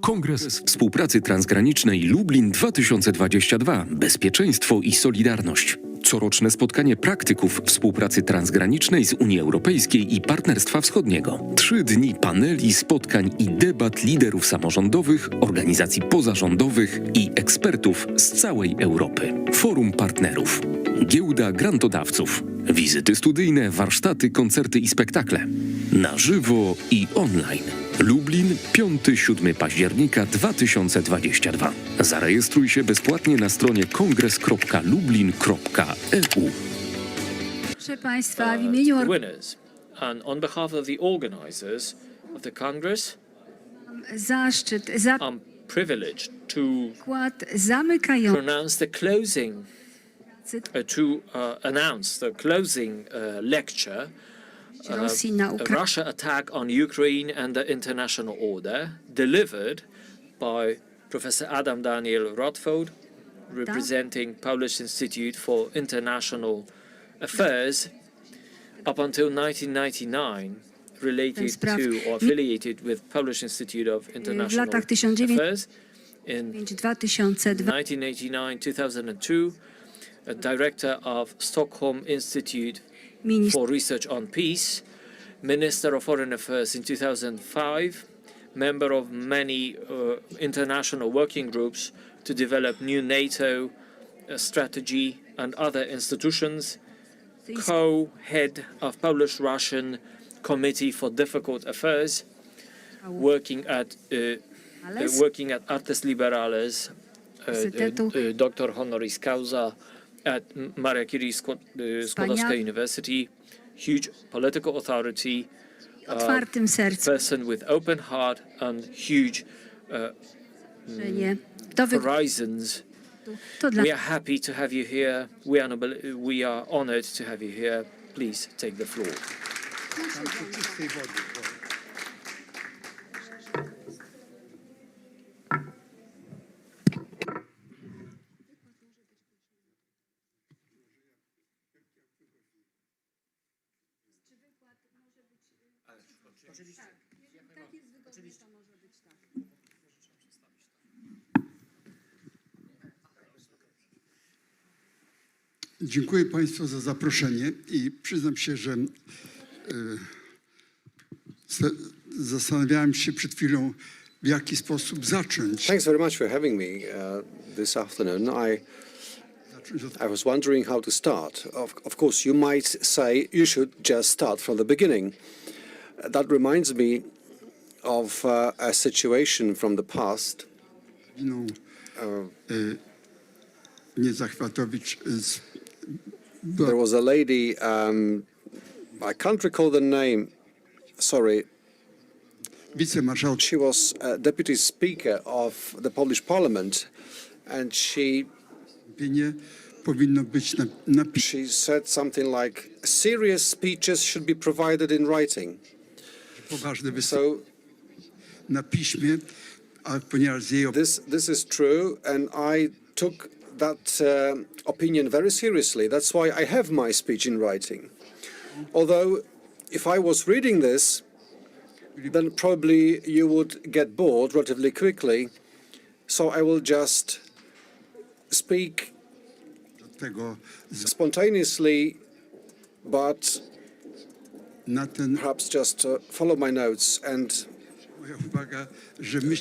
Kongres Współpracy Transgranicznej Lublin 2022. Bezpieczeństwo i solidarność. Coroczne spotkanie praktyków współpracy transgranicznej z Unii Europejskiej i Partnerstwa Wschodniego. 3 dni paneli, spotkań i debat liderów samorządowych, organizacji pozarządowych i ekspertów z całej Europy. Forum partnerów. Giełda grantodawców. Wizyty studyjne, warsztaty, koncerty i spektakle. Na żywo i online. Lublin, 5-7 października 2022. Zarejestruj się bezpłatnie na stronie kongres.lublin.eu. Proszę Państwa, w imieniu winners and on behalf of the organizers of the Congress, zaszczyt I'm privileged to zakład zamykający pronounce the closing, announce the closing lecture. Rosji na Ukrainie. Russia attack on Ukraine and the international order, delivered by Professor Daniel Rotfeld, representing Polish Institute for International Affairs, up until 1999, related to or affiliated with Polish Institute of International Affairs. In 1989-2002, a director of Stockholm Institute for Research on Peace, Minister of Foreign Affairs in 2005, member of many international working groups to develop new NATO strategy and other institutions, co-head of Polish-Russian Committee for Difficult Affairs, working at Artes Liberales, Dr. Honoris Causa at Maria Curie Skłodowska University, huge political authority, otwartym sercem. person with open heart and huge horizons. We are happy to have you here. We are honored to have you here. Please take the floor. Dziękuję Państwu za zaproszenie i przyznam się, że zastanawiałem się przed chwilą, w jaki sposób zacząć. Thanks very much for having me this afternoon. I was wondering how to start. Of course, you might say you should just start from the beginning. That reminds me of a situation from the past. There was a lady, I can't recall the name, sorry. She was a deputy speaker of the Polish parliament, and she said something like, serious speeches should be provided in writing. So, this is true, and I took that opinion very seriously. That's why I have my speech in writing. Although, if I was reading this, then probably you would get bored relatively quickly. So I will just speak spontaneously, but perhaps just follow my notes and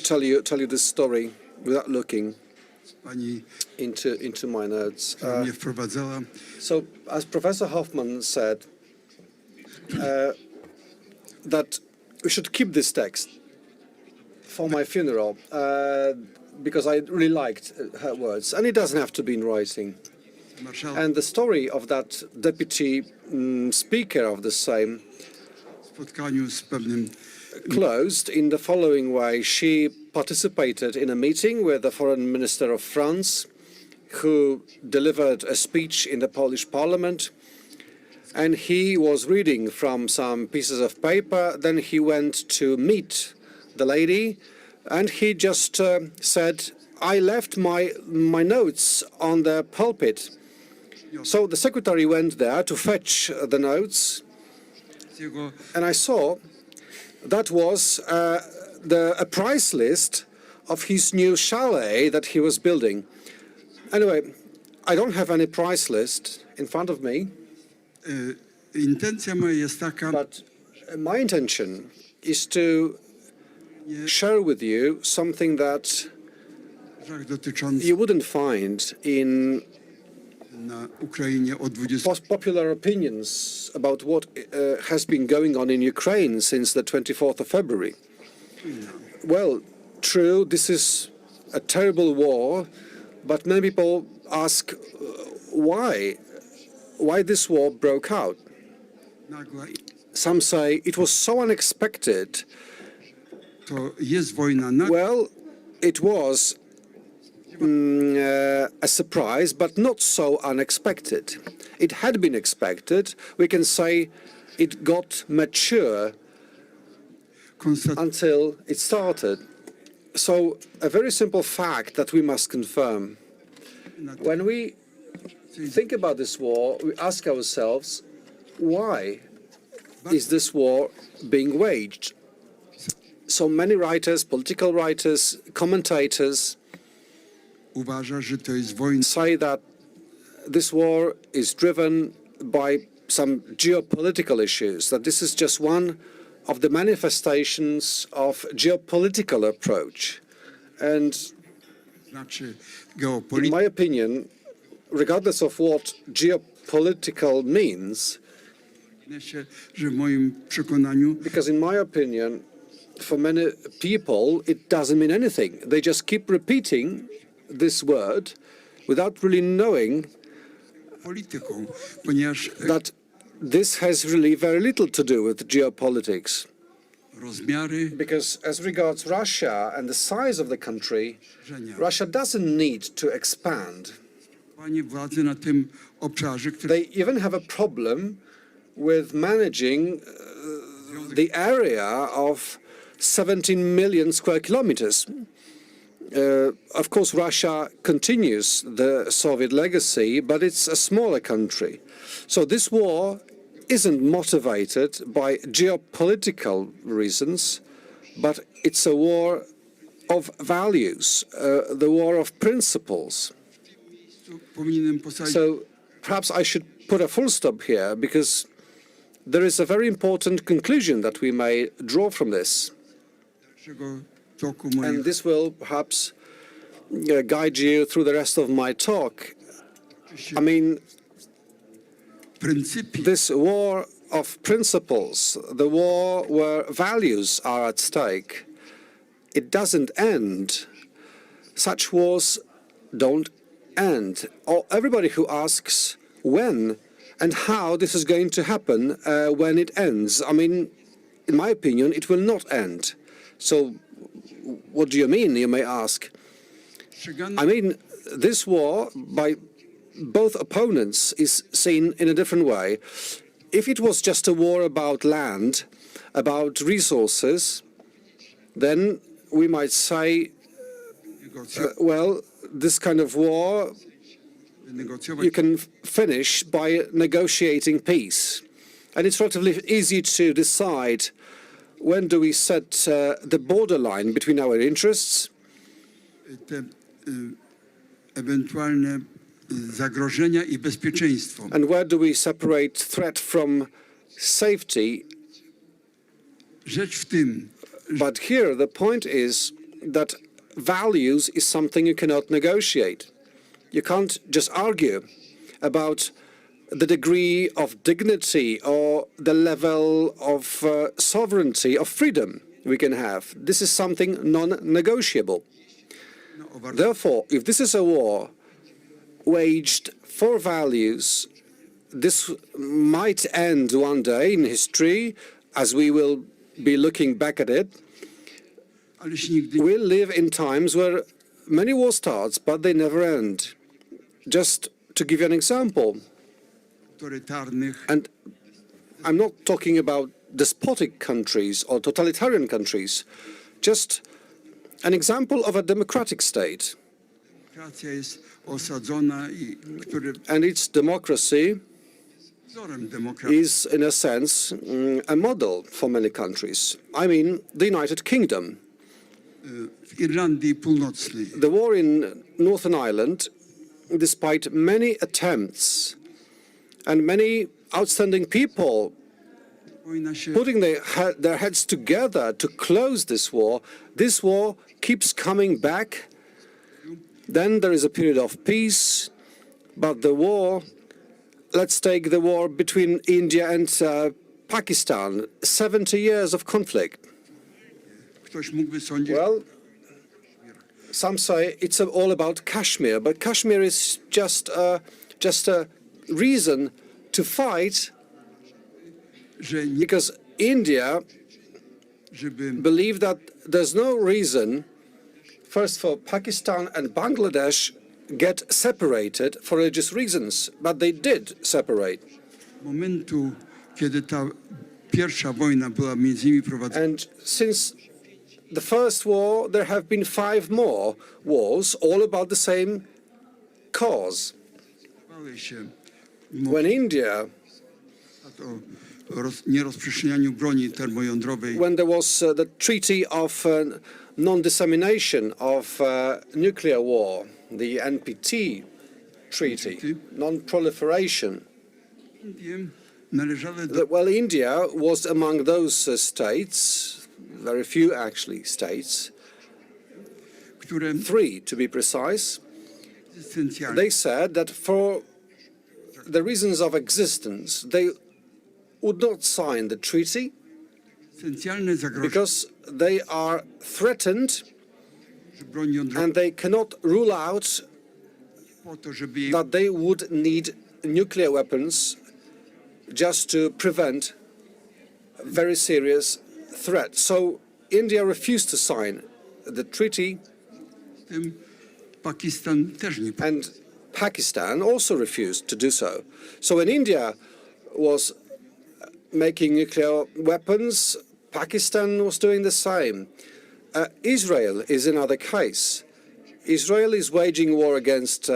tell you this story without looking into my notes. So, as Professor Hoffman said, that we should keep this text for my funeral, because I really liked her words, and it doesn't have to be in writing. And the story of that deputy speaker of the same closed in the following way. She participated in a meeting with the foreign minister of France, who delivered a speech in the Polish parliament, and he was reading from some pieces of paper. Then he went to meet the lady, and he just said, I left my notes on the pulpit. So the secretary went there to fetch the notes, and I saw that was a price list of his new chalet that he was building. Anyway, I don't have any price list in front of me, Intencja moja jest taka, but my intention is to share with you something that dotycząca you wouldn't find in na Ukrainie od 20 popular opinions about what has been going on in Ukraine since the 24th of February. Well, true, this is a terrible war, but many people ask why this war broke out. nagła. Some say it was so unexpected. To jest wojna nagła. Well, it was a surprise, but not so unexpected. It had been expected. We can say it got mature until it started. So a very simple fact that we must confirm. When we think about this war, we ask ourselves, why is this war being waged? So many writers, political writers, commentators Uważa, że to jest wojna. say that this war is driven by some geopolitical issues, that this is just one of the manifestations of geopolitical approach. And Znaczy in geopolityka. my opinion, regardless of what geopolitical means, Że w moim przekonaniu because in my opinion, for many people, it doesn't mean anything. They just keep repeating this word without really knowing polityką, ponieważ that this has really very little to do with geopolitics. rozmiary Because as regards Russia and the size of the country, Russia doesn't need to expand. panie władzy na tym obszarze, który They even have a problem with managing the area of 17 million square kilometers. Of course, Russia continues the Soviet legacy, but it's a smaller country. So this war isn't motivated by geopolitical reasons, but it's a war of values, the war of principles. powinienem posadzić So perhaps I should put a full stop here, because there is a very important conclusion that we may draw from this. naszego toku And mojego. this will perhaps guide you through the rest of my talk. I mean, Pryncypie this war of principles, the war where values are at stake, it doesn't end. Such wars don't end. Everybody who asks when and how this is going to happen when it ends, I mean, in my opinion, it will not end. So what do you mean, you may ask? przegana I mean, this war by both opponents is seen in a different way. If it was just a war about land, about resources, then we might say, well, this kind of war negocjować you can finish by negotiating peace. And it's relatively easy to decide when do we set the borderline between our interests te ewentualne zagrożenia i bezpieczeństwo. and where do we separate threat from safety. Rzecz w tym, But here the point is that values is something you cannot negotiate. You can't just argue about the degree of dignity or the level of sovereignty, of freedom we can have. This is something non-negotiable. Therefore, if this is a war waged for values, this might end one day in history, as we will be looking back at it. ależ nigdy We live in times where many wars start, but they never end. Just to give you an example, autorytarnych, and I'm not talking about despotic countries or totalitarian countries, just an example of a democratic state. demokracja jest osadzona i który And its democracy wzorem demokracji. is, in a sense, a model for many countries. I mean, the United Kingdom. w Irlandii Północnej. The war in Northern Ireland, despite many attempts and many outstanding people Wojna się putting their heads together to close this war keeps coming back. Then there is a period of peace, but the war, let's take the war between India and Pakistan, 70 years of conflict. ktoś mógłby sądzić, Well, some say it's all about Kashmir, but Kashmir is just a reason to fight, że nie, because India żeby believe that there's no reason first for Pakistan and Bangladesh get separated for religious reasons, but they did separate. momentu, kiedy ta pierwsza wojna była między nimi prowadzona, And since the first war, there have been 5 more wars, all about the same cause. się When India, o nierozprzestrzenianiu broni termojądrowej, when there was the Treaty of Non-Dissemination of Nuclear War, the NPT Treaty, Non-Proliferation, Indie należały do well, India was among those states, very few actually states, które 3 to be precise. egzystencjalne They said that for the reasons of existence, they would not sign the treaty egzystencjalne zagrożenie because they are threatened broni jądrowej and they cannot rule out po to, żeby jej that they would need nuclear weapons just to prevent a very serious threat. So India refused to sign the treaty, w tym Pakistan też nie and Pakistan also refused to do so. So when India was making nuclear weapons, Pakistan was doing the same. Israel is another case. Israel is waging war against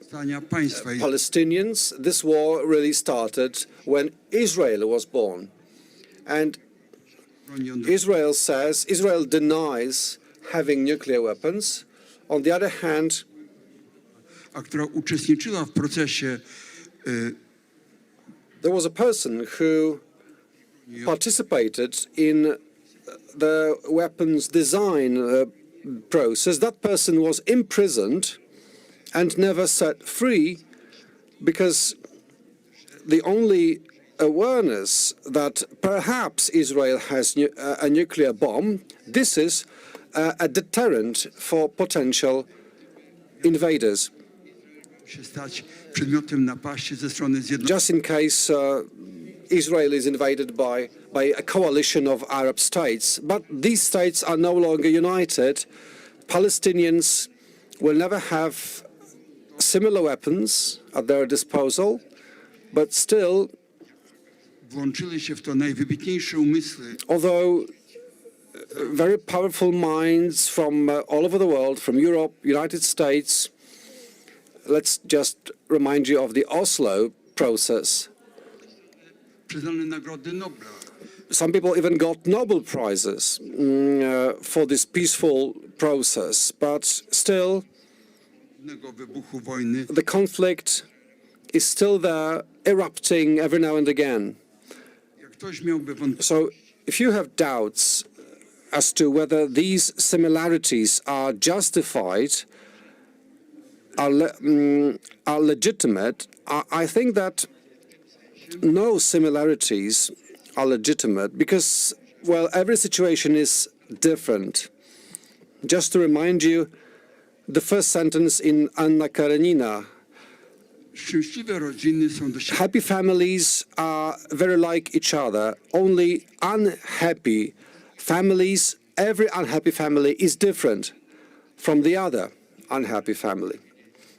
stania państwa. Palestinians. This war really started when Israel was born. And Broni jądrowej. Israel denies having nuclear weapons. On the other hand, A która uczestniczyła w procesie there was a person who participated in the weapons design process. That person was imprisoned and never set free because the only awareness that perhaps Israel has a nuclear bomb, this is a deterrent for potential invaders. się stać przedmiotem napaści ze strony Zjednoczonych. Just in case Israel is invaded by a coalition of Arab states. But these states are no longer united. Palestinians will never have similar weapons at their disposal, but still, Włączyły się w to najwybitniejsze umysły although very powerful minds from all over the world, from Europe, United States, let's just remind you of the Oslo process. przyznane Nagrody Nobla. Some people even got Nobel Prizes for this peaceful process, but still Wybuchu wojny the conflict is still there, erupting every now and again. jak ktoś miałby wątpliwości, So if you have doubts as to whether these similarities are justified, are legitimate, I think that no similarities are legitimate because, well, every situation is different. Just to remind you, the first sentence in Anna Karenina, szczęśliwe rodziny są do siebie happy families are very like each other. Only unhappy families, every unhappy family is different from the other unhappy family.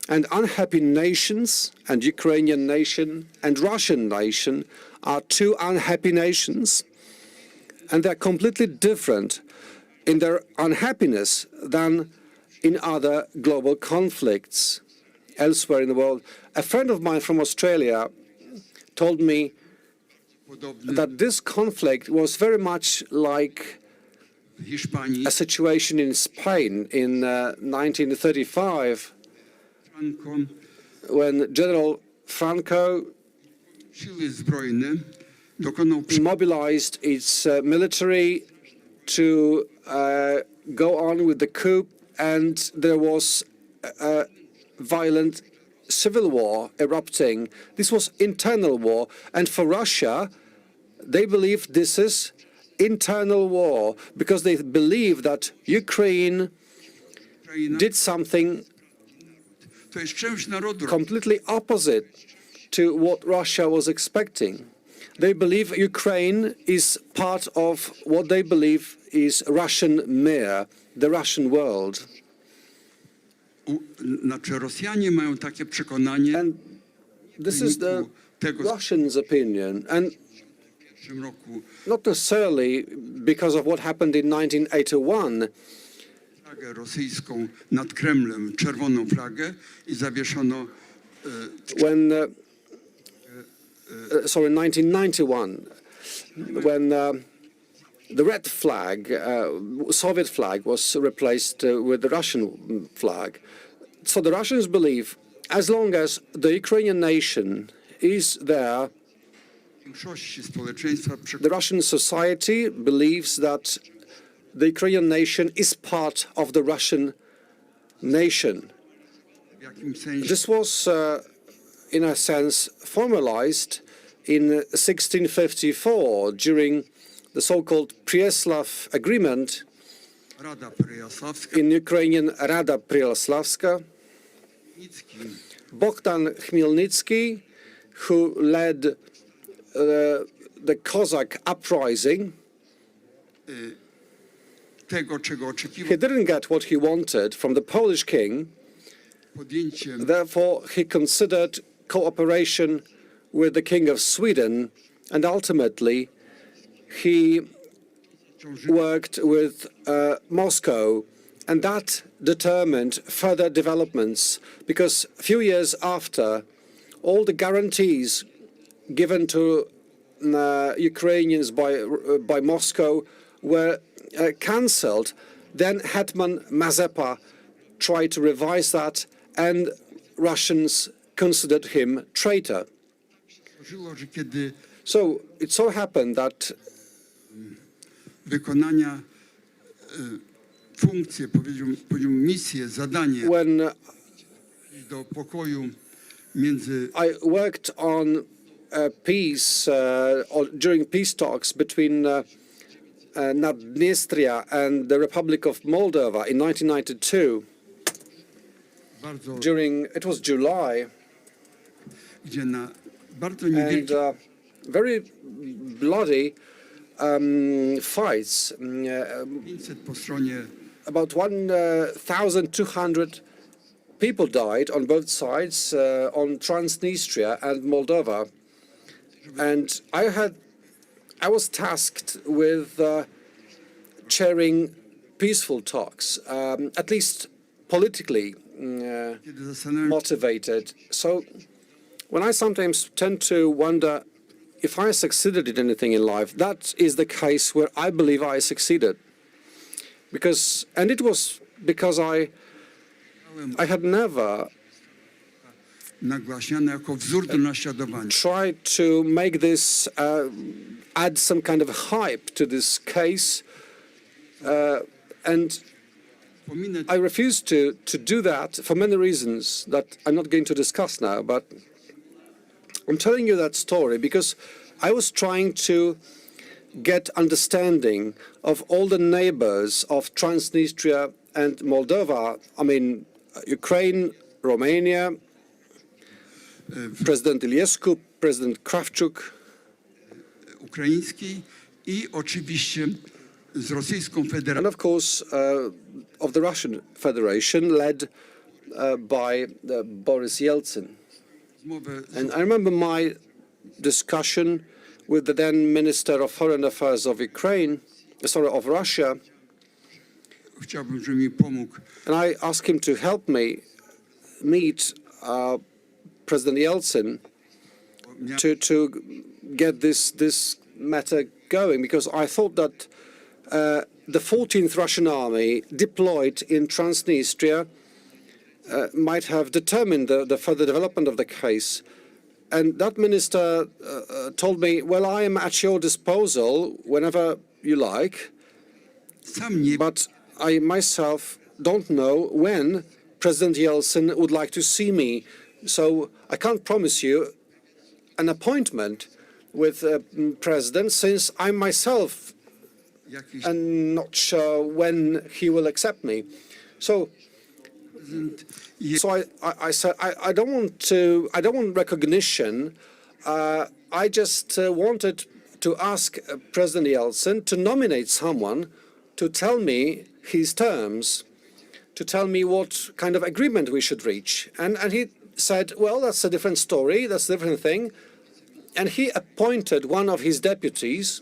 And unhappy nations, and Ukrainian nation and Russian nation, are 2 unhappy nations, and they're completely different in their unhappiness than in other global conflicts elsewhere in the world. A friend of mine from Australia told me podobne that this conflict was very much like w Hiszpanii a situation in Spain in 1935 Franco when General Franco siły zbrojne dokonał mobilized its military to go on with the coup, and there was a violent civil war erupting. This was internal war, and for Russia, they believe this is internal war because they believe that Ukraine did something to jest część narodu. completely opposite to what Russia was expecting. They believe Ukraine is part of what they believe is Russian mir, the Russian world. Znaczy Rosjanie mają takie przekonanie And this is the Russians' opinion, and w tym roku not necessarily because of what happened in 1981, flagę rosyjską nad Kremlem, czerwoną flagę i zawieszono when, sorry, 1991, when the red flag, Soviet flag, was replaced with the Russian flag. So the Russians believe as long as the Ukrainian nation is there, w większości społeczeństwa the Russian society believes that the Ukrainian nation is part of the Russian nation. w jakimś sensie This was, in a sense, formalized in 1654 during the so-called Prieslav Agreement, Rada Prejasławska, in Ukrainian Rada Priyaslavska. Bogdan Khmelnytsky, who led the Cossack uprising, tego czego he oczekiwał didn't get what he wanted from the Polish king. podjęcie Therefore, he considered cooperation with the King of Sweden, and ultimately he worked with Moscow, and that determined further developments, because a few years after, all the guarantees given to Ukrainians by Moscow were cancelled. Then Hetman Mazepa tried to revise that, and Russians considered him traitor. złożyło, że kiedy So it so happened that wykonania funkcje, powiedziałbym misję, zadanie when do pokoju między I worked on peace during peace talks between Naddniestrya and the Republic of Moldova in 1992. bardzo, It was July, gdzie na bardzo and niewielkim very bloody fights. 500 po stronie About 1,200 people died on both sides, on Transnistria and Moldova. And I was tasked with chairing peaceful talks, at least politically kiedy zastanawiam się, motivated. So when I sometimes tend to wonder if I succeeded in anything in life, that is the case where I believe I succeeded. And it was because I had never nagłaśniane jako wzór do naśladowania. tried to make this, add some kind of hype to this case, and Pominę I refused to do that for many reasons that I'm not going to discuss now, but I'm telling you that story because I was trying to get understanding of all the neighbors of Transnistria and Moldova. I mean, Ukraine, Romania, President Iliescu, President Kravchuk, ukraińskiej i oczywiście z Rosyjską and Federacją. of course of the Russian Federation led by Boris Yeltsin. Rozmowę And I remember my discussion with the then Minister of Foreign Affairs of of Russia, chciałbym, żeby mi pomógł. and I asked him to help me meet President Yeltsin to get this matter going, because I thought that the 14th Russian army deployed in Transnistria might have determined the further development of the case. And that minister told me, well, I am at your disposal whenever you like, but I myself don't know when President Yeltsin would like to see me. So I can't promise you an appointment with the President, since I myself am not sure when he will accept me. So I said, I don't want recognition. I just wanted to ask President Yeltsin to nominate someone to tell me his terms, to tell me what kind of agreement we should reach. And he said, well, that's a different story, that's a different thing. And he appointed one of his deputies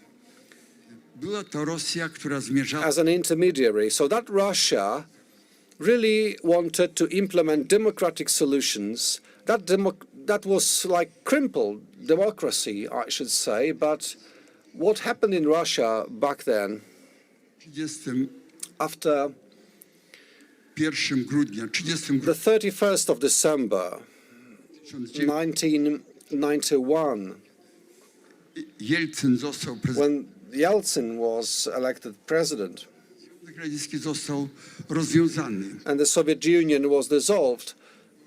as an intermediary. So that Russia really wanted to implement democratic solutions. That was like crippled democracy, I should say. But what happened in Russia back then, after the 31st of December, 1991, when Yeltsin was elected president, and the Soviet Union was dissolved.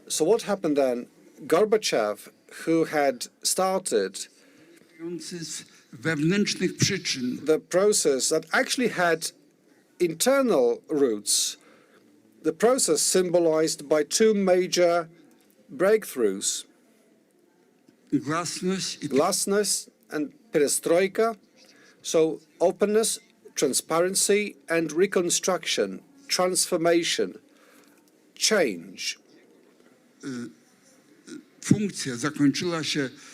So what happened then? Gorbachev, who had started the process that actually had internal roots, the process symbolized by two major breakthroughs, glasnost and perestroika, so openness, transparency and reconstruction, transformation, change.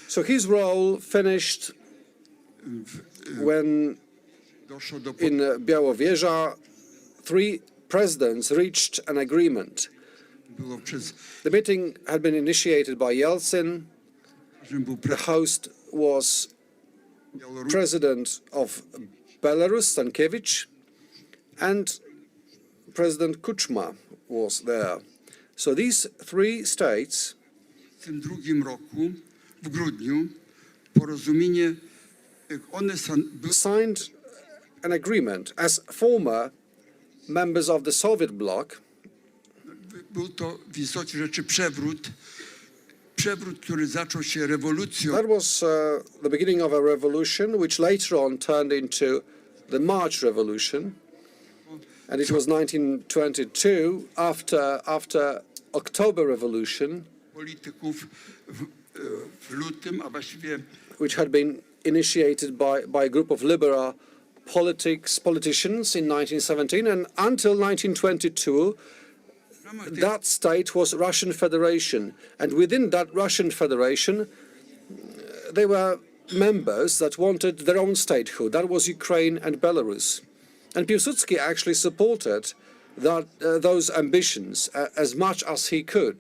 So his role finished when in Białowieża 3 presidents reached an agreement. The meeting had been initiated by Yeltsin. The host was President of Belarus, Stankiewicz, and President Kuchma was there. So these 3 states signed an agreement as former members of the Soviet bloc. That was the beginning of a revolution, which later on turned into the March Revolution. And it was 1922, after October Revolution, which had been initiated by a group of liberal politicians in 1917, and until 1922, that state was Russian Federation. And within that Russian Federation, there were members that wanted their own statehood. That was Ukraine and Belarus. And Piłsudski actually supported those ambitions as much as he could.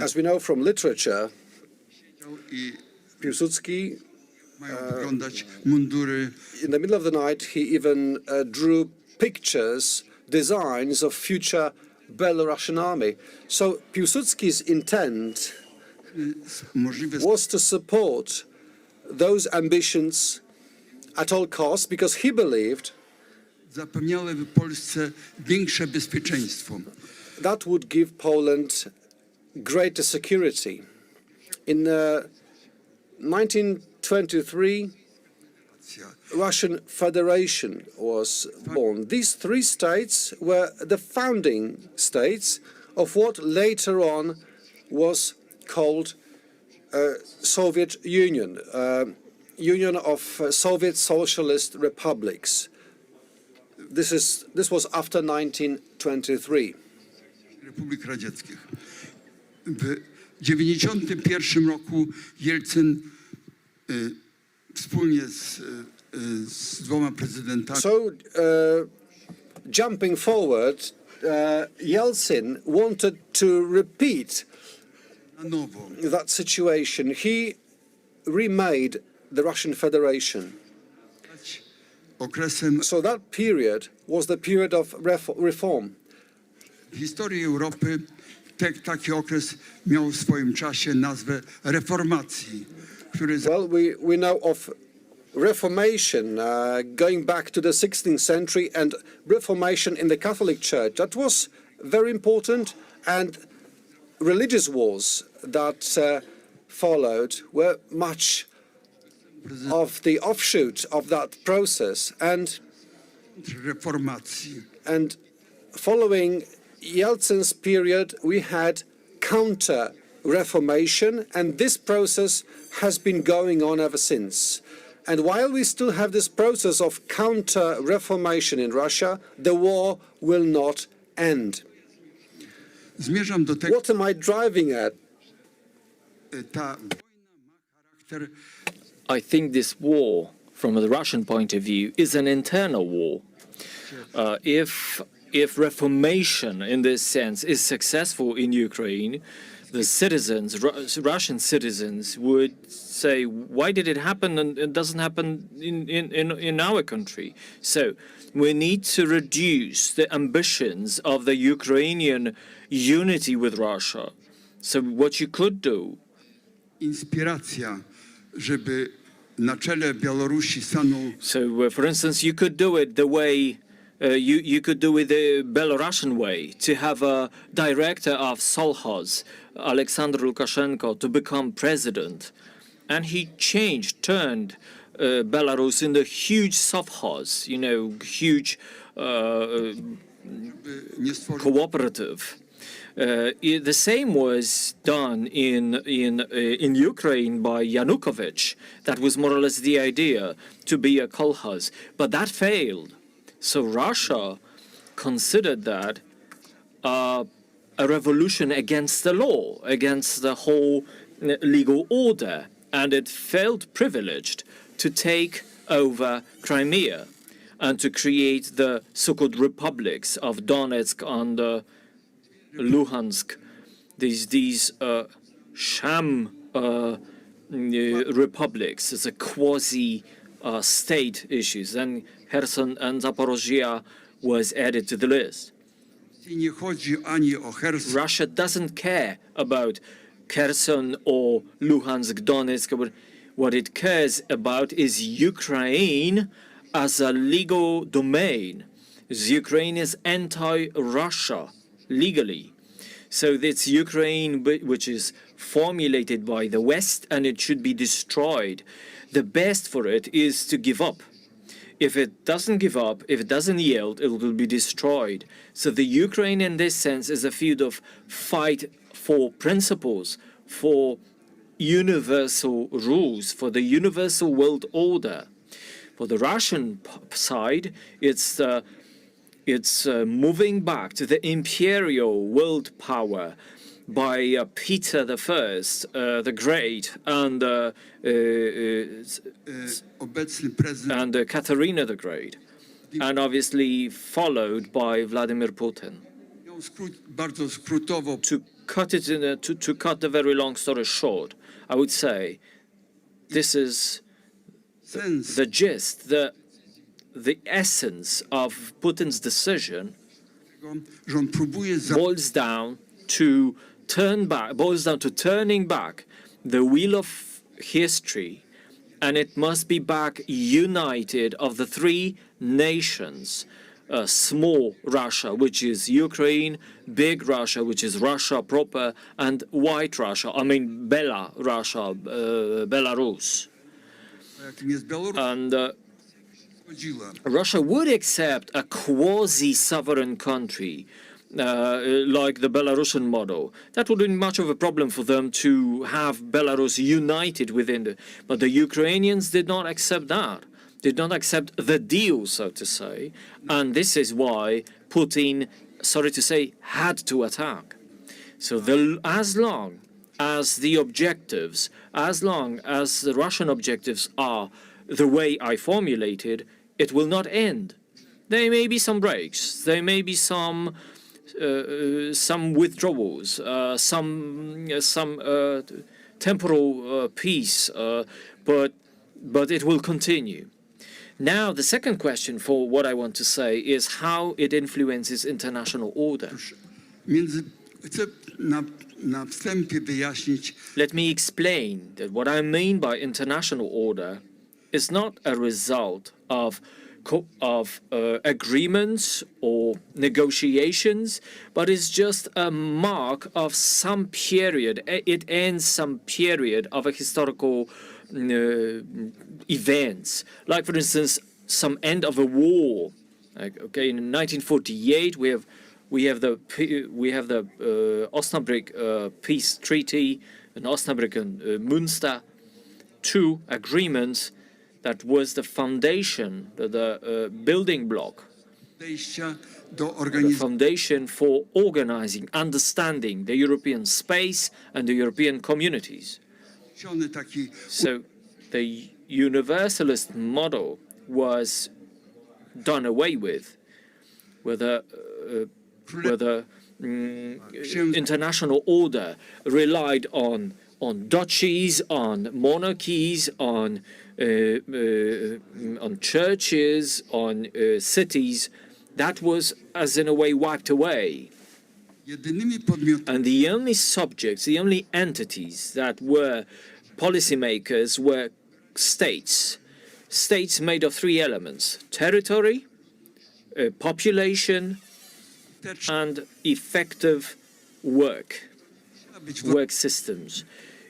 As we know from literature, Piłsudski, in the middle of the night, he even drew pictures, designs of future Belarusian army. So Piłsudski's intent was to support those ambitions at all costs, because he believed that would give Poland greater security. In 1923, Russian Federation was born. These 3 states were the founding states of what later on was called Soviet Union, Union of Soviet Socialist Republics. This was after 1923. Republik Radzieckich. W 1991 roku Jelcyn wspólnie z 2 prezydentami. So, jumping forward, Yeltsin wanted to repeat that situation. He remade the Russian Federation. Okresem So that period was the period of reform. w historii Europy taki okres miał w swoim czasie nazwę reformacji, który Well, we know of Reformation going back to the 16th century and Reformation in the Catholic Church. That was very important, and religious wars that followed were much of the offshoot of that process. reformacji. And following Yeltsin's period, we had counter-reformation, and this process has been going on ever since. And while we still have this process of counter-reformation in Russia, the war will not end. Zmierzam do tego, What am I driving at? ta wojna ma charakter I think this war, from the Russian point of view, is an internal war. If reformation in this sense is successful in Ukraine, the citizens, Russian citizens, would say, why did it happen and it doesn't happen in our country? So we need to reduce the ambitions of the Ukrainian unity with Russia. So what you could do, inspiracja, żeby na czele Białorusi stanął so for instance, you could do it the way you could do it the Belarusian way, to have a director of Solhoz, Alexander Lukashenko, to become president. And he turned Belarus into a huge sovkhoz, huge nie stworzył cooperative. The same was done in Ukraine by Yanukovych. That was more or less the idea, to be a kolkhoz, but that failed. So Russia considered that a revolution against the law, against the whole legal order, and it felt privileged to take over Crimea and to create the so-called republics of Donetsk and Luhansk, these sham republics, as a quasi-state issues. Then Kherson and Zaporozhye was added to the list. nie chodzi ani o Kherson, Russia doesn't care about Kherson or Luhansk, Donetsk. What it cares about is Ukraine as a legal domain. Ukraine is anti-Russia legally. So it's Ukraine which is formulated by the West, and it should be destroyed. The best for it is to give up. If it doesn't give up, if it doesn't yield, it will be destroyed. So the Ukraine in this sense is a field of fight for principles, for universal rules, for the universal world order. For the Russian side, it's moving back to the imperial world power by Peter I the Great and obecny prezydent Catherina the Great, and obviously followed by Vladimir Putin. miał bardzo skrótowo To cut the very long story short, I would say this is sens the gist, the essence of Putin's decision tego, że on próbuje boils down to turning back the wheel of history, and it must be back united of the three nations. Small Russia, which is Ukraine, big Russia, which is Russia proper, and white Russia, Belarus. jakim jest Białoruś, And chodziła. Russia would accept a quasi-sovereign country like the Belarusian model. That wouldn't be much of a problem for them to have Belarus united within but the Ukrainians did not accept that. Did not accept the deal, so to say. And this is why Putin, sorry to say, had to attack. So as long as the objectives, as long as the Russian objectives are the way I formulated, it will not end. There may be some breaks. There may be some withdrawals, some temporal peace, but but it will continue. Now, the second question for what I want to say is how it influences international order. Chcę na wstępie wyjaśnić, Let me explain that what I mean by international order is not a result of agreements or negotiations, but is just a mark of some period. It ends some period of a historical events, like for instance, some end of a war. Like, okay, in 1948 we have the Osnabrück peace treaty and Osnabrück and Münster, two agreements that was the foundation, the building block, podejścia do the organizacji. foundation for organizing, understanding the European space and the European communities. Taki So the universalist model was done away with, where the international order relied on duchies, on monarchies, on churches, on cities. That was, as in a way, wiped away. jedynymi podmiotami, And the only subjects, the only entities that were policymakers were states. States made of three elements: territory, population, and effective work systems.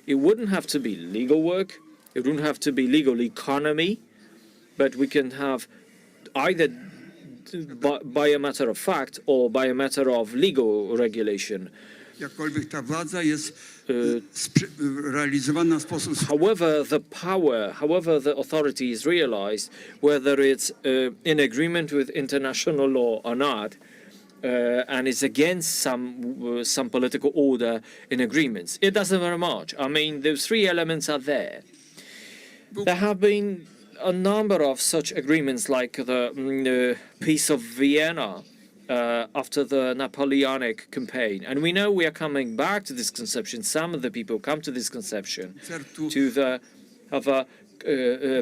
It wouldn't have to be legal work, it wouldn't have to be legal economy, but we can have either by a matter of fact or by a matter of legal regulation. jakkolwiek ta władza jest realizowana w sposób However the authority is realized, whether it's in agreement with international law or not, and it's against some political order in agreements. It doesn't matter much. I mean, those three elements are there. There have been a number of such agreements, like the Peace of Vienna after the Napoleonic campaign. And we know we are coming back to this conception. Some of the people come to this conception of a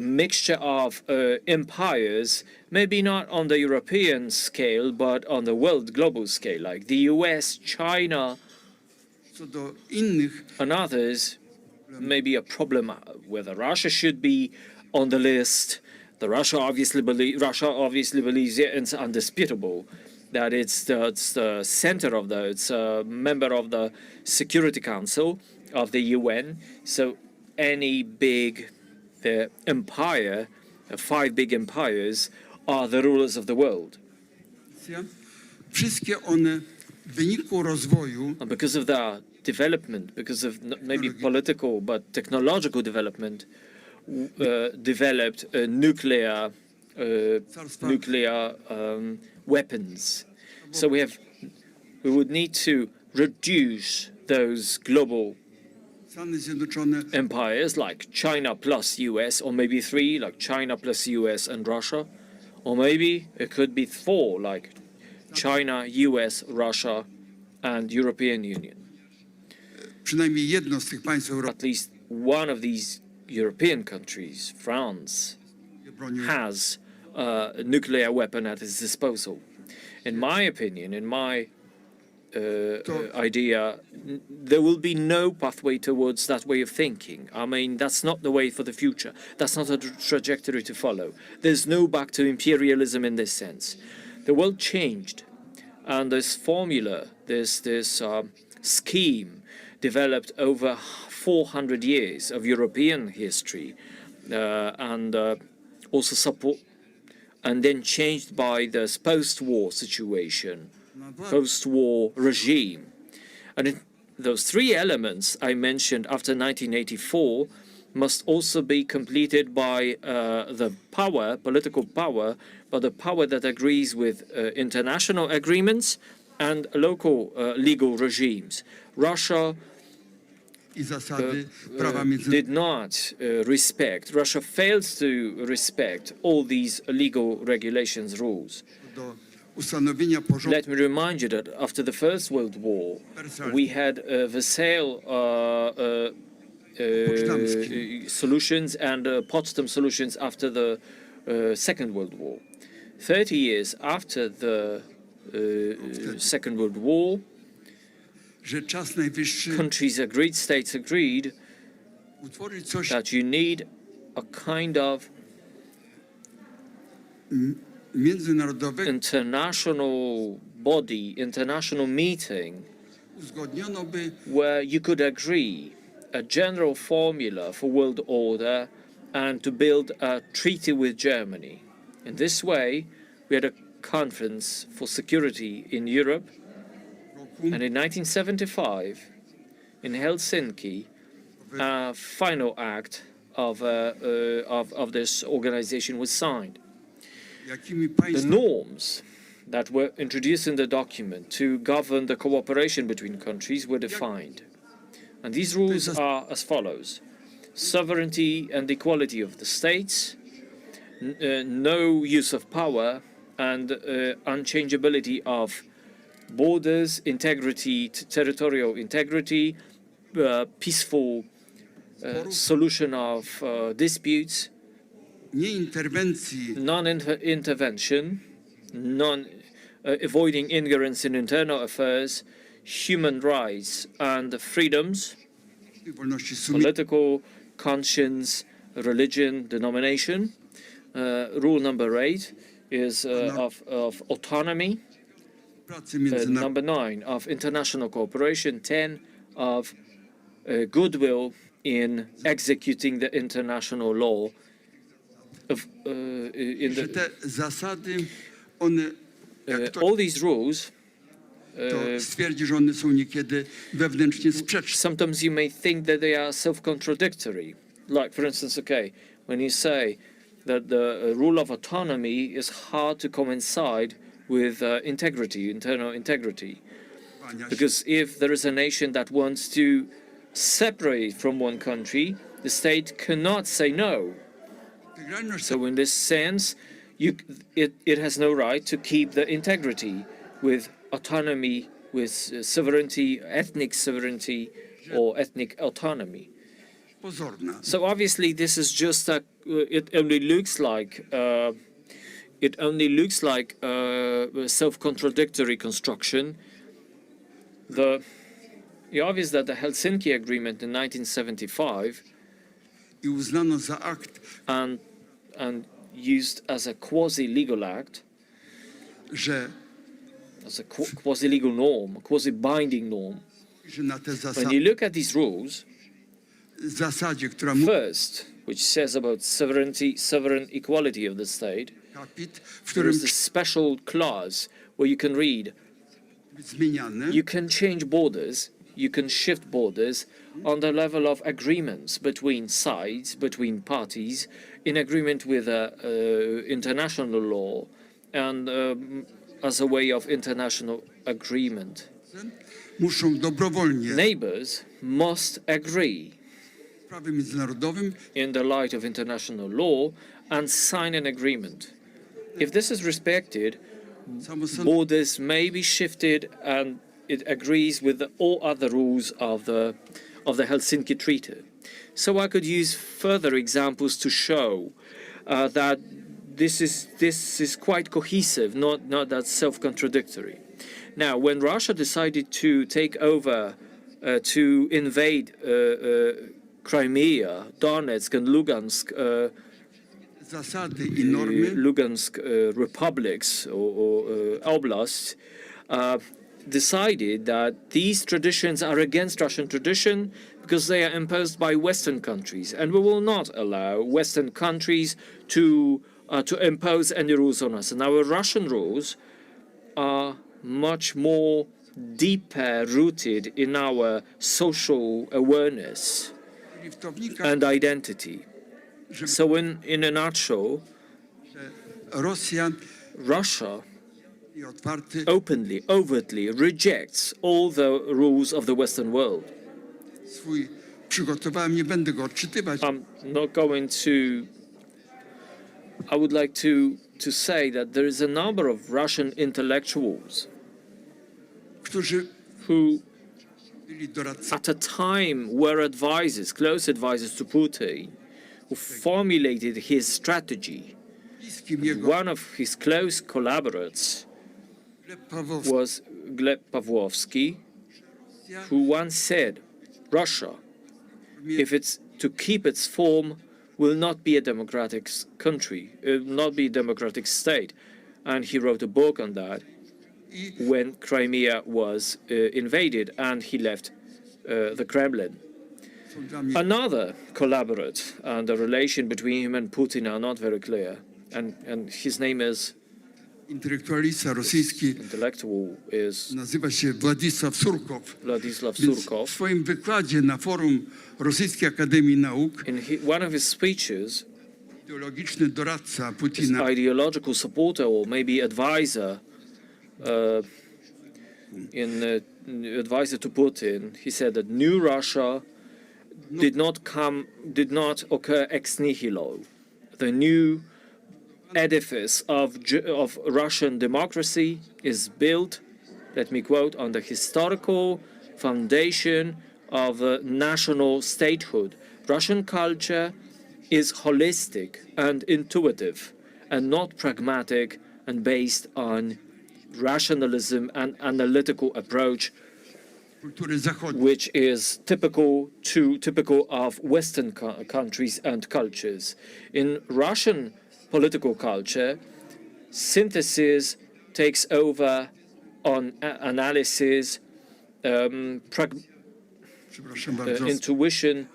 mixture of empires, maybe not on the European scale, but on the world global scale, like the US, China, co do innych. and others. Maybe a problem whether Russia should be on the list. Russia obviously believes it's undisputable that it's the center of it's a member of the Security Council of the UN. So any big empire, five big empires, are the rulers of the world. Wszystkie one w wyniku rozwoju And because of their development, because of maybe political but technological development, developed nuclear weapons. So we would need to reduce those global Stany Zjednoczone empires like China plus US, or maybe three like China plus US and Russia, or maybe it could be four like China, US, Russia, and European Union. przynajmniej jedno z tych państw Europy At least one of these European countries, France, has a nuclear weapon at its disposal. In my opinion, in my idea, there will be no pathway towards that way of thinking. I mean, that's not the way for the future. That's not a trajectory to follow. There's no back to imperialism in this sense. The world changed, and this formula, this scheme, developed over 400 years of European history, and also support, and then changed by this post-war situation, post-war regime. And those three elements I mentioned after 1984 must also be completed by the power, political power, but the power that agrees with international agreements and local legal regimes. Russia i zasady prawa did not respect, Russia fails to respect all these legal regulations, rules. do ustanowienia porządku. Let me remind you that after the First World War, we had Versailles solutions and Potsdam solutions after the Second World War. 30 years after the Second World War, że czas najwyższy countries agreed, states agreed utworzyć coś that you need a kind of międzynarodowego. international body, international meeting Uzgodniono by where you could agree a general formula for world order and to build a treaty with Germany. In this way, we had a conference for security in Europe, and in 1975, in Helsinki, a final act of this organization was signed. jakimi The państwa norms that were introduced in the document to govern the cooperation between countries were defined. And these rules are as follows: sovereignty and equality of the states, no use of power, and unchangeability of borders, integrity, territorial integrity, peaceful solution of disputes, nieinterwencji non-intervention, avoiding ingerence in internal affairs, human rights and freedoms, i wolności sumienia, political conscience, religion, denomination. Rule number 8 is of autonomy. pracy międzynarodowej, Number 9 of international cooperation. 10 of goodwill in executing the international law. że te zasady, one, jak ktoś All these rules, to stwierdzi, że one są niekiedy wewnętrznie sprzeczne. sometimes you may think that they are self-contradictory. Like, for instance, okay, when you say that the rule of autonomy is hard to coincide with integrity, internal integrity. Because if there is a nation that wants to separate from one country, the state cannot say no. Integralność So in this sense, it has no right to keep the integrity with autonomy, with sovereignty, ethnic sovereignty, or ethnic autonomy. pozorna. So obviously, this is just a. It only looks like. Self-contradictory construction. It's obvious that the Helsinki Agreement in 1975 I uznano za akt, and used as a quasi-legal act, że, as a quasi-legal norm, a quasi-binding norm. że na te When zasady, you look at these rules, zasadzie, która mówi first, which says about sovereign equality of the state, kapit, w there którym is this special clause where you can read, być zmieniane, you can change borders, you can shift borders on the level of agreements between sides, between parties, in agreement with international law and as a way of international agreement. muszą dobrowolnie Neighbors must agree w prawie międzynarodowym in the light of international law and sign an agreement. If this is respected, samosąd borders may be shifted and it agrees with all other rules of the Helsinki Treaty. So I could use further examples to show that this is quite cohesive, not that self-contradictory. Now, when Russia decided to take over, to invade Crimea, Donetsk and Lugansk, zasady i normy Lugansk republics or oblasts, decided that these traditions are against Russian tradition because they are imposed by Western countries, and we will not allow Western countries to impose any rules on us. And our Russian rules are much more deeper rooted in our social awareness liftownika, and identity. So in a nutshell, Rosja Russia i otwarty openly, overtly rejects all the rules of the Western world. swój przygotowałem, nie będę go odczytywać. I'm not going to. I would like to say that there is a number of Russian intellectuals Którzy who byli doradcami. at a time were advisors, close advisors to Putin, who formulated his strategy. Bliskim jego One of his close collaborators Paweł was Gleb Pawłowski, who once said, Russia, if it's to keep its form, will not be a democratic country, not be a democratic state. And he wrote a book on that when Crimea was invaded and he left the Kremlin. są dla mnie Another collaborator, and the relation between him and Putin are not very clear. And his name is, intelektualista rosyjski, intellectual is nazywa się Władysław Surkow. Władysław Więc w Surkov. swoim wykładzie na forum Rosyjskiej Akademii Nauk In one of his speeches, ideologiczny doradca his Putina ideological supporter or maybe advisor, advisor to Putin, he said that New Russia did not occur ex nihilo. The new edifice of Russian democracy is built, let me quote, on the historical foundation of national statehood. Russian culture is holistic and intuitive and not pragmatic and based on rationalism and analytical approach, kultury zachodniej. which is typical of Western countries and cultures. In Russian political culture, synthesis takes over on analysis, Przepraszam bardzo. intuition,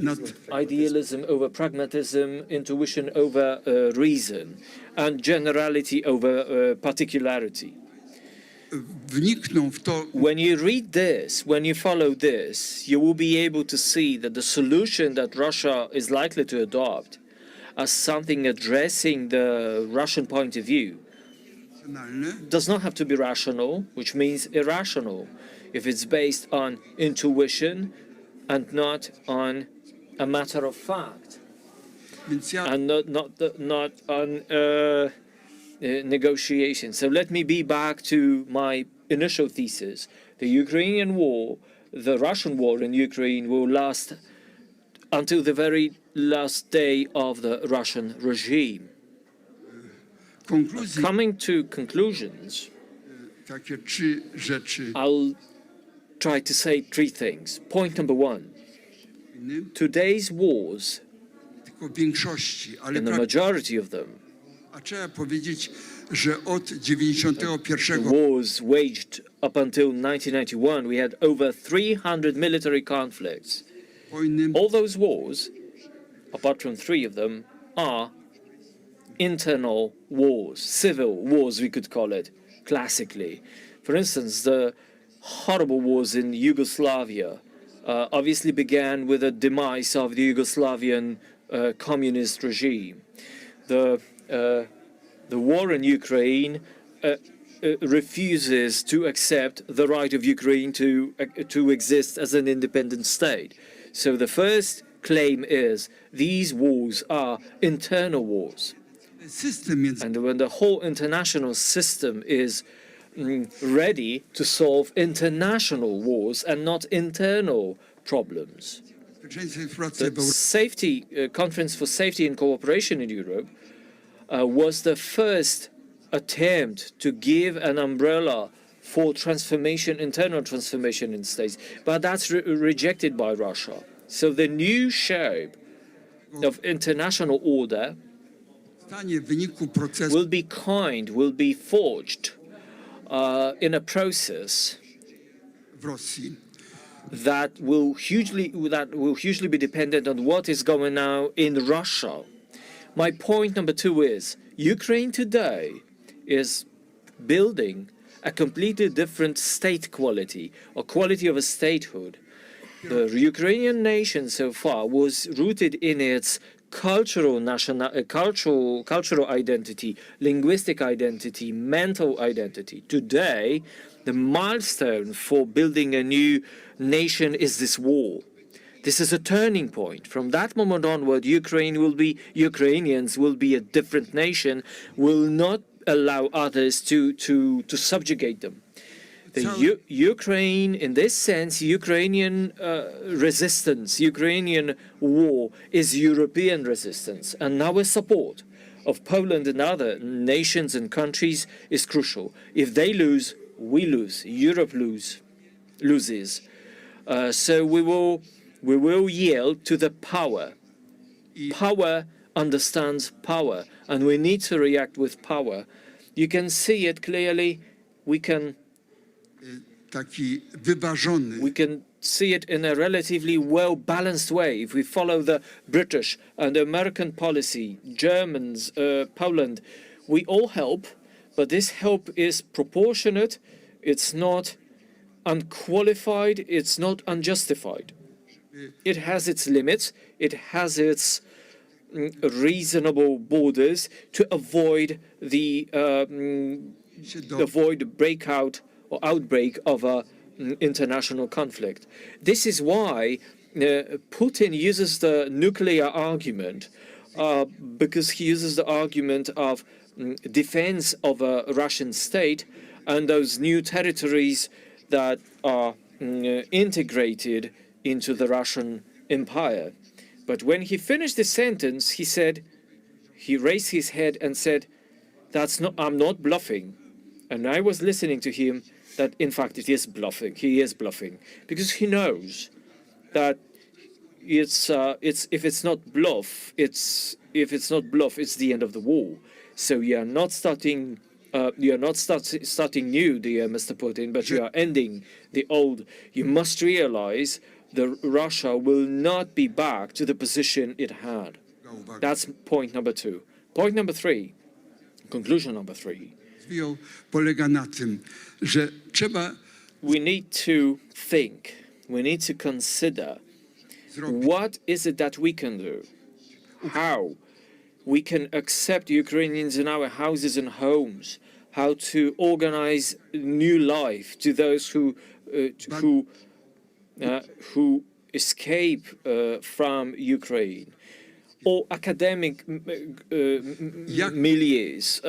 Nad idealism over pragmatism, intuition over reason, and generality over particularity. wnikną w to When you read this, when you follow this, you will be able to see that the solution that Russia is likely to adopt as something addressing the Russian point of view racjonalne does not have to be rational, which means irrational, if it's based on intuition and not on a matter of fact, Więc ja and not on negotiation. So let me be back to my initial thesis. The Ukrainian war, the Russian war in Ukraine will last until the very last day of the Russian regime. konkluzji Coming to conclusions, takie 3 rzeczy. I'll try to say 3 things. Point number 1, today's wars, Tylko w większości, ale in the majority of them, a trzeba powiedzieć, że od 91 wars waged up until 1991, we had over 300 military conflicts. wojny All those wars, apart from 3 of them, are internal wars, civil wars, we could call it classically. For instance, the horrible wars in Yugoslavia obviously began with the demise of the Yugoslavian communist regime. The war in Ukraine refuses to accept the right of Ukraine to exist as an independent state. So the first claim is these wars are internal wars. system między And when the whole international system is ready to solve international wars and not internal problems. bezpieczeństwa i współpracy w The Europie Conference for Safety and Cooperation in Europe was the first attempt to give an umbrella for transformation, internal transformation in states, but that's rejected by Russia. So the new shape of international order stanie w wyniku procesu will be forged in a process w Rosji. that will hugely be dependent on what is going now in Russia. My point number 2 is Ukraine today is building a completely different state quality, or quality of a statehood. The Ukrainian nation so far was rooted in its cultural identity, linguistic identity, mental identity. Today, the milestone for building a new nation is this war. This is a turning point. From that moment onward, Ukrainians will be a different nation, will not allow others to subjugate them. Ukraine, in this sense, Ukrainian resistance, Ukrainian war is European resistance, and our support of Poland and other nations and countries is crucial. If they lose, we lose. Europe loses. So we will yield to the power. Power understands power, and we need to react with power. You can see it clearly. We can see it in a relatively well-balanced way. If we follow the British and the American policy, Germans, Poland, we all help, but this help is proportionate, it's not unqualified, it's not unjustified. It has its limits, it has its reasonable borders to avoid the breakout or outbreak of a international conflict. This is why Putin uses the nuclear argument, because he uses the argument of defense of a Russian state and those new territories that are integrated into the Russian empire. But when he finished the sentence, he raised his head and said, I'm not bluffing. And I was listening to him that, in fact, it is bluffing. He is bluffing because he knows that if it's not bluff, it's the end of the war. So you are not starting new, dear Mr. Putin, but you are ending the old. You must realize that Russia will not be back to the position it had. That's point number 2. Point number 3, conclusion number 3. We need to think, we need to consider what is it that we can do, how we can accept Ukrainians in our houses and homes, how to organize new life to those who escape from Ukraine, or academic milieus,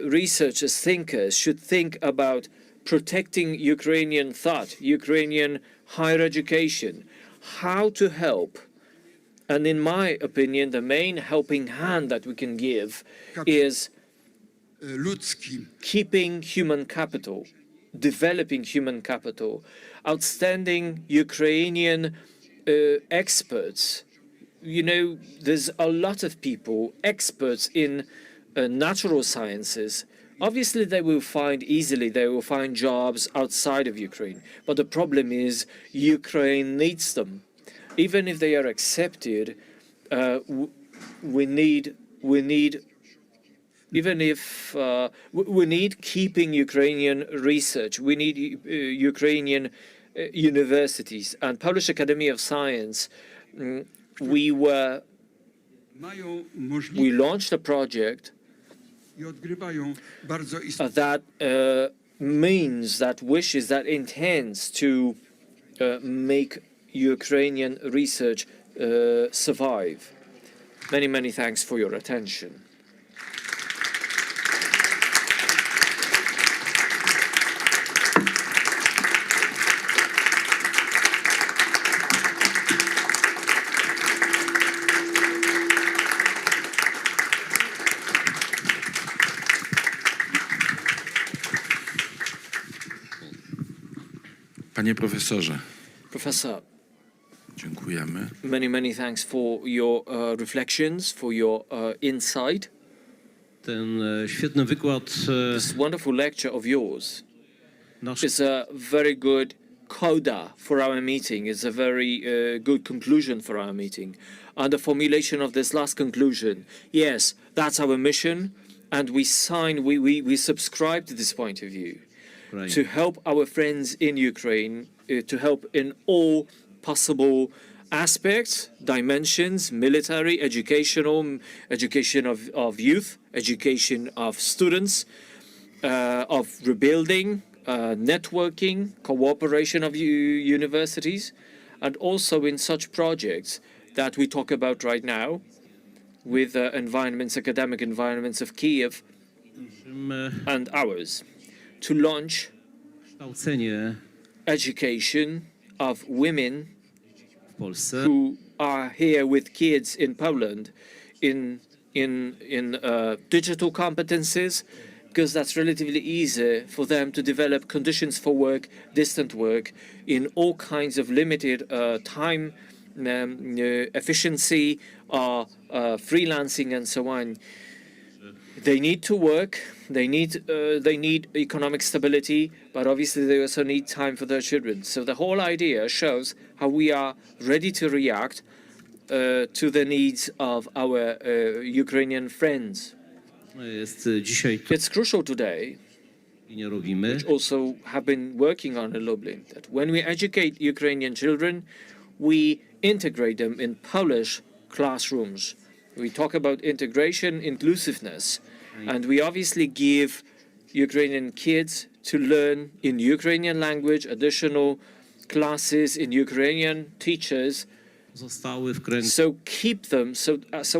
researchers, thinkers should think about protecting Ukrainian thought, Ukrainian higher education, how to help. And in my opinion, the main helping hand that we can give is keeping human capital, developing human capital, outstanding Ukrainian experts. You know, there's a lot of people, experts in natural sciences. Obviously, they will find jobs outside of Ukraine. But the problem is Ukraine needs them. Even if they are accepted, we need keeping Ukrainian research. We need Ukrainian universities. And Polish Academy of Science, we launched a project that intends to make Ukrainian research survive. Many, many thanks for your attention. Panie profesorze, Professor, dziękujemy. many, many thanks for your reflections, for your insight. Ten świetny wykład This wonderful lecture of yours nasz is a very good coda for our meeting. It's a very good conclusion for our meeting. And the formulation of this last conclusion, yes, that's our mission, and we subscribe to this point of view. Right. To help our friends in Ukraine, to help in all possible aspects, dimensions, military, educational, education of youth, education of students, of rebuilding, networking, cooperation of universities, and also in such projects that we talk about right now with academic environments of Kiev and ours, to launch kształcenie education of women w Polsce who are here with kids in Poland in digital competences, because that's relatively easy for them to develop conditions for work, distant work, in all kinds of limited time efficiency, freelancing and so on. They need to work, they need economic stability, but obviously they also need time for their children. So the whole idea shows how we are ready to react to the needs of our Ukrainian friends. jest dzisiaj to, It's crucial today, nie robimy. also have been working on in Lublin, that when we educate Ukrainian children, we integrate them in Polish classrooms. We talk about integration, inclusiveness, and we obviously give Ukrainian kids to learn in Ukrainian language, additional classes in Ukrainian teachers, Zostały wkręcone so keep them so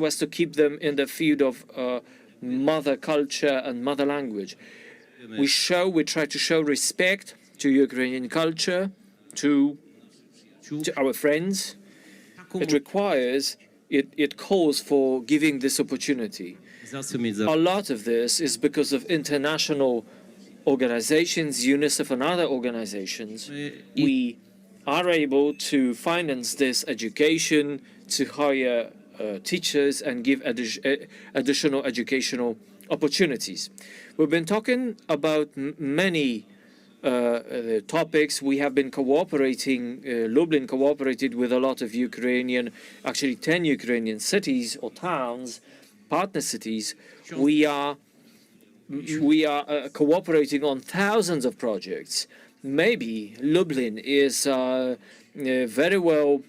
as to keep them in the field of mother culture and mother language. We try to show respect to Ukrainian culture, to our friends. It requires, it calls for giving this opportunity. A lot of this is because of international organizations, UNICEF and other organizations. We are able to finance this education, to hire teachers and give additional educational opportunities. We've been talking about many topics. We have been cooperating, Lublin cooperated with a lot of Ukrainian, actually 10 Ukrainian cities or towns, partner cities. We are cooperating on thousands of projects. Maybe Lublin is very well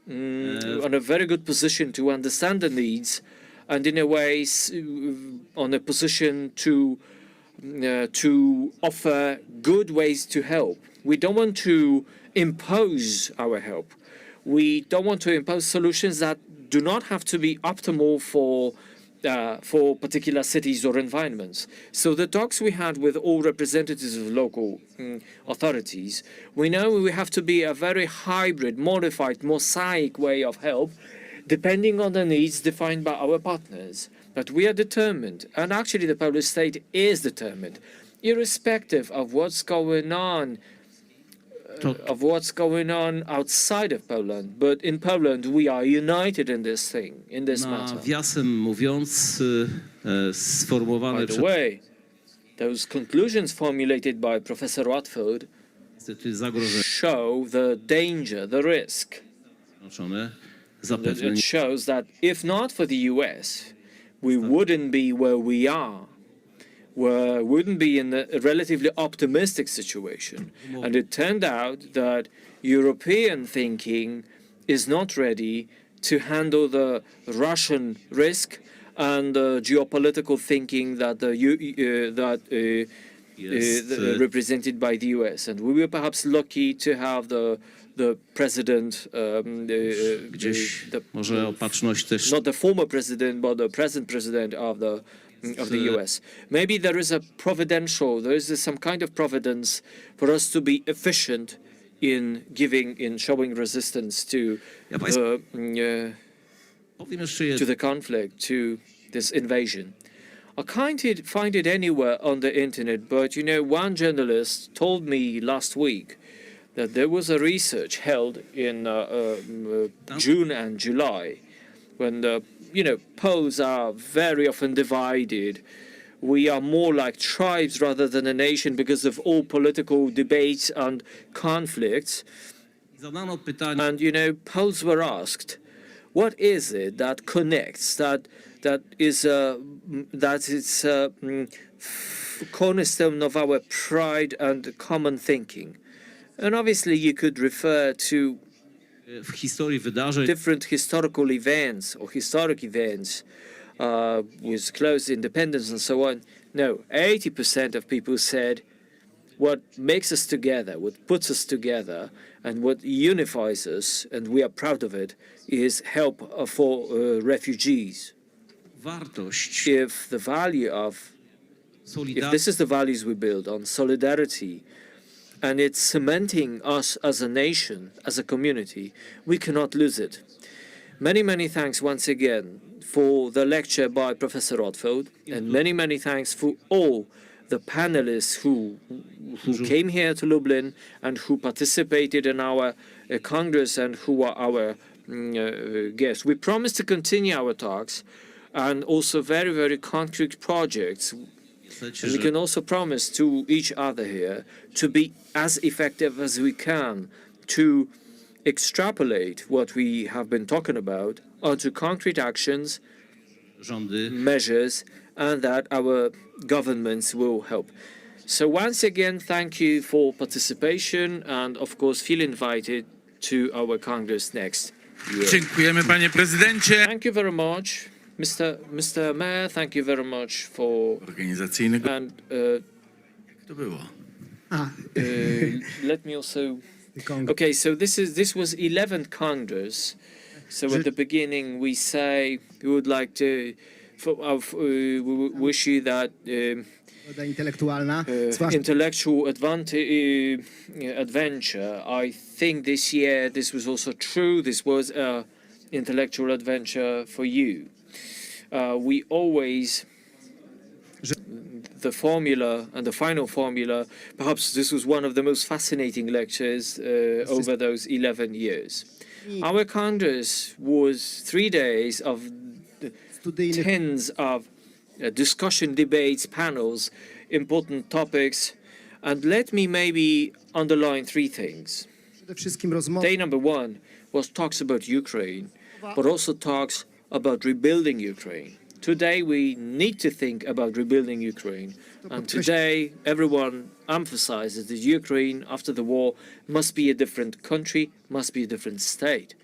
on a very good position to understand the needs, and in a way on a position to offer good ways to help. We don't want to impose our help. We don't want to impose solutions that do not have to be optimal for particular cities or environments. So the talks we had with all representatives of local authorities, we know we have to be a very hybrid, modified, mosaic way of help, depending on the needs defined by our partners. But we are determined, and actually the Polish state is determined, irrespective of what's going on outside of Poland. But in Poland, we are united in this thing, in this matter. Nawiasem mówiąc, sformułowane By the way, those conclusions formulated by Professor Rotfeld zagrożenie show the danger, the risk. Zapewne It shows that if not for the US, we wouldn't be where we are. We wouldn't be in a relatively optimistic situation. And it turned out that European thinking is not ready to handle the Russian risk and the geopolitical thinking that represented by the US. And we were perhaps lucky to have the president, gdzieś może opatrzność też not the former president, but the present president of the US. Maybe there is some kind of providence for us to be efficient in showing resistance to the conflict, to this invasion. I can't find it anywhere on the internet, but one journalist told me last week that there was a research held in June and July when Poles are very often divided. We are more like tribes rather than a nation because of all political debates and conflicts. And Poles were asked, what is it that connects, that is cornerstone of our pride and common thinking? And obviously you could refer to w historii wydarzeń different historical events or historic events with close independence and so on. No, 80% of people said what makes us together, what puts us together, and what unifies us, and we are proud of it, is help for refugees. wartość If the value of if this is the values we build on, solidarity, and it's cementing us as a nation, as a community, we cannot lose it. Many, many thanks once again for the lecture by Professor Rotfeld, and many, many thanks for all the panelists who came here to Lublin and who participated in our Congress and who are our guests. We promise to continue our talks and also very, very concrete projects. And we can also promise to each other here to be as effective as we can to extrapolate what we have been talking about onto concrete actions, measures, and that our governments will help. So once again, thank you for participation, and of course, feel invited to our Congress next year. Dziękujemy, panie prezydencie. Thank you very much, Mr. Mayor. Thank you very much for Organizacyjnego. and To było. let me also. Okay, so this was 11th Congress. So at the beginning, we say we would like to. We wish you that intellectual adventure. I think this year this was also true. This was an intellectual adventure for you. We always, the formula and the final formula, perhaps this was one of the most fascinating lectures over those 11 years. Our Congress was 3 days of tens of discussion, debates, panels, important topics. And let me maybe underline 3 things. Day number 1 was talks about Ukraine, but also talks about rebuilding Ukraine. Today, we need to think about rebuilding Ukraine. And today, everyone emphasizes that Ukraine, after the war, must be a different country, must be a different state.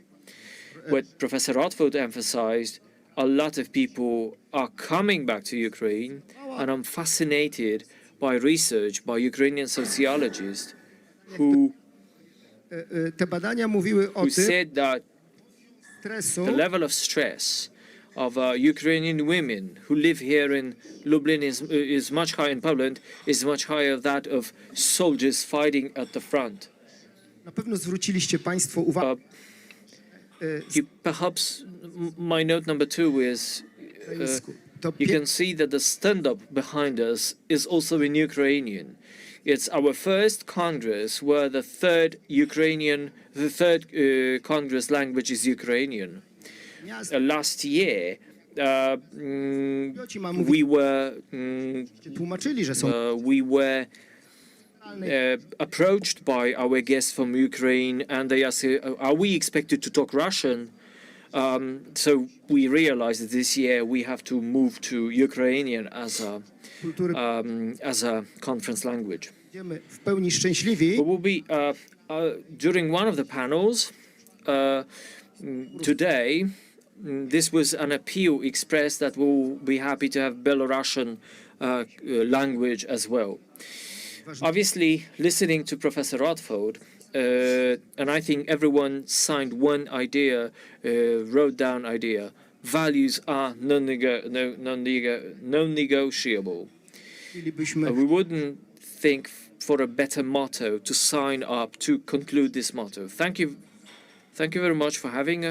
What Professor Rotfeld emphasized, a lot of people are coming back to Ukraine, and I'm fascinated by research by Ukrainian sociologists who said that the level of stress of Ukrainian women who live here in Lublin is much higher, in Poland, is much higher than that of soldiers fighting at the front. Perhaps my note number 2 is you can see that the stand-up behind us is also in Ukrainian. It's our first Congress where the third Congress language is Ukrainian. Last year, we were approached by our guests from Ukraine, and they asked, "Are we expected to talk Russian?" So we realized that this year we have to move to Ukrainian as a conference language. We will be during one of the panels today. This was an appeal expressed that we'll be happy to have Belarusian language as well. Obviously, listening to Professor Rotfeld, and I think everyone signed one idea, wrote down idea. Values are non-negotiable. We wouldn't think for a better motto to sign up to conclude this motto. Thank you very much for having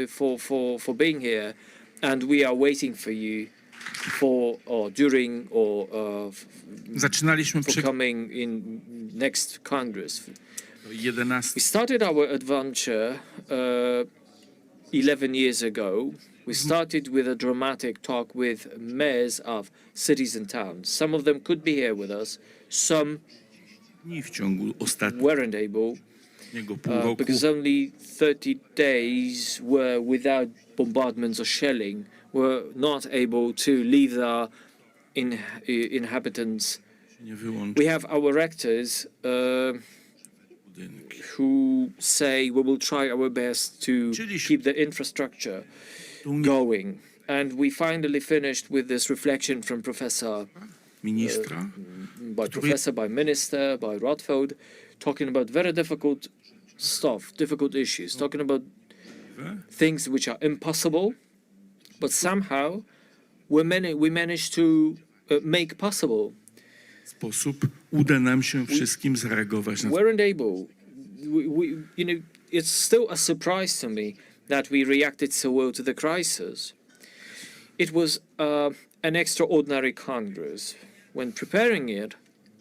for being here, and we are waiting for you for coming in next Congress. We started our adventure 11 years ago. We started with a dramatic talk with mayors of cities and towns. Some of them could be here with us. Some weren't able because only 30 days were without bombardments or shelling, were not able to leave their inhabitants. We have our rectors who say we will try our best to keep the infrastructure going. And we finally finished with this reflection from Professor, by Minister, by Rotfeld, talking about very difficult stuff, difficult issues, talking about things which are impossible, but somehow we managed to make possible. W sposób uda nam się wszystkim zareagować na to. Weren't able. You know, it's still a surprise to me that we reacted so well to the crisis. It was an extraordinary Congress. When preparing it,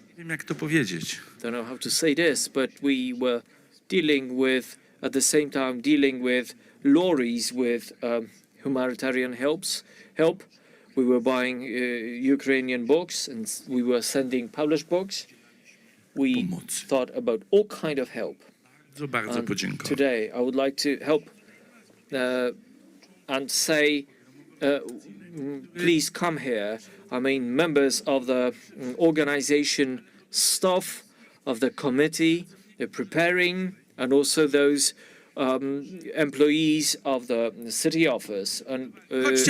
Nie wiem, jak to powiedzieć. don't know how to say this, but we were dealing with, at the same time, dealing with lorries with humanitarian help. We were buying Ukrainian books and we were sending Polish books. We Pomoc. thought about all kind of help. Bardzo, bardzo And podziękować. today, I would like to help and say, please come here. I mean, members of the organization staff of the committee, preparing, and also those employees of the city office and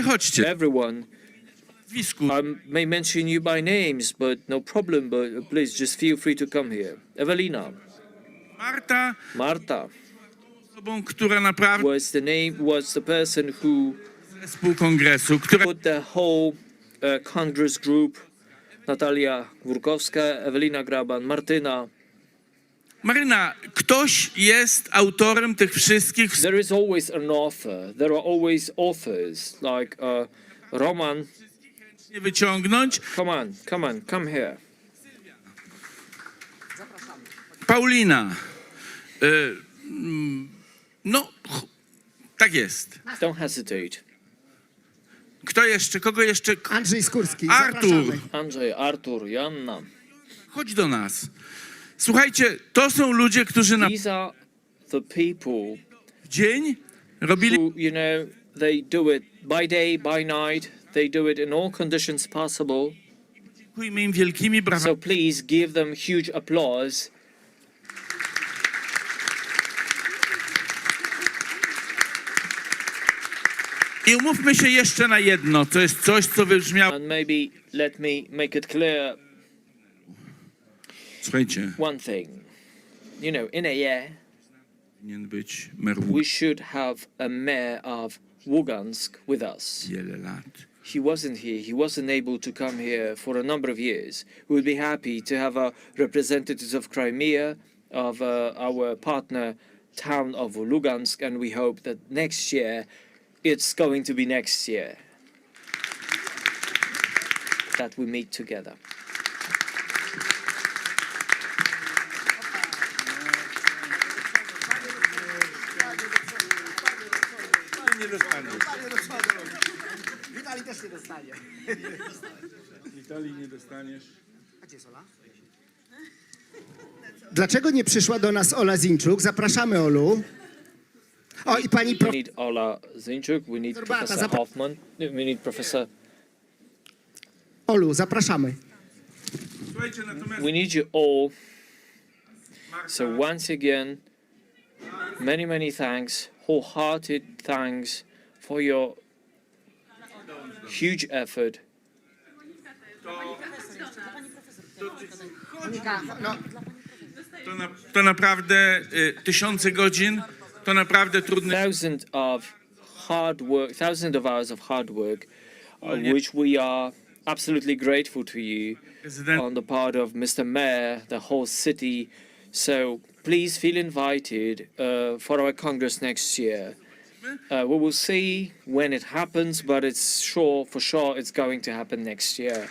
Chodźcie. everyone. Nazwisku. I may mention you by names, but no problem. But please, just feel free to come here. Evelina, Marta, Marta osobą, która naprawdę was the person who zespół kongresu, która put the whole Congress group. Natalia Górkowska, Ewelina Graban, Martyna. Maryna, ktoś jest autorem tych wszystkich. There is always an author. There are always authors like Roman. Nie wyciągnąć. Come here. Paulina. No, tak jest. Don't hesitate. Kto jeszcze? Kogo jeszcze? Andrzej Skórski, Artur. zapraszamy. Andrzej, Artur, Joanna. Chodź do nas. Słuchajcie, to są ludzie, którzy na These are the people dzień robili who, you know, they do it by day, by night. They do it in all conditions possible. Dziękujmy im wielkimi brawami. So please give them huge applause. I umówmy się jeszcze na jedno. To jest coś, co wybrzmiało. And maybe let me make it clear Słuchajcie, one thing. You know, in a year, powinien być mer we should have a mayor of Lugansk with us. wiele lat. He wasn't here. He wasn't able to come here for a number of years. We would be happy to have representatives of Crimea, of our partner town of Lugansk, and we hope that next year, it's going to be next year that we meet together. Nie dostaniesz. Witali też nie dostanie. Witalii nie dostaniesz. Dlaczego nie przyszła do nas Ola Zinczuk? Zapraszamy Olu. O, i pani We prof. need Ola Zinczuk, we need Zorbata, Professor Hoffman, we need Professor... Olu, zapraszamy. Słuchajcie, natomiast We need you all. So once again, many thanks, wholehearted thanks for your huge effort. to naprawdę tysiące godzin, to naprawdę trudne. Thousands of hours of hard work, which we are absolutely grateful to you on the part of Mr. Mayor, the whole city. So please feel invited for our Congress next year. We will see when it happens, but it's for sure it's going to happen next year.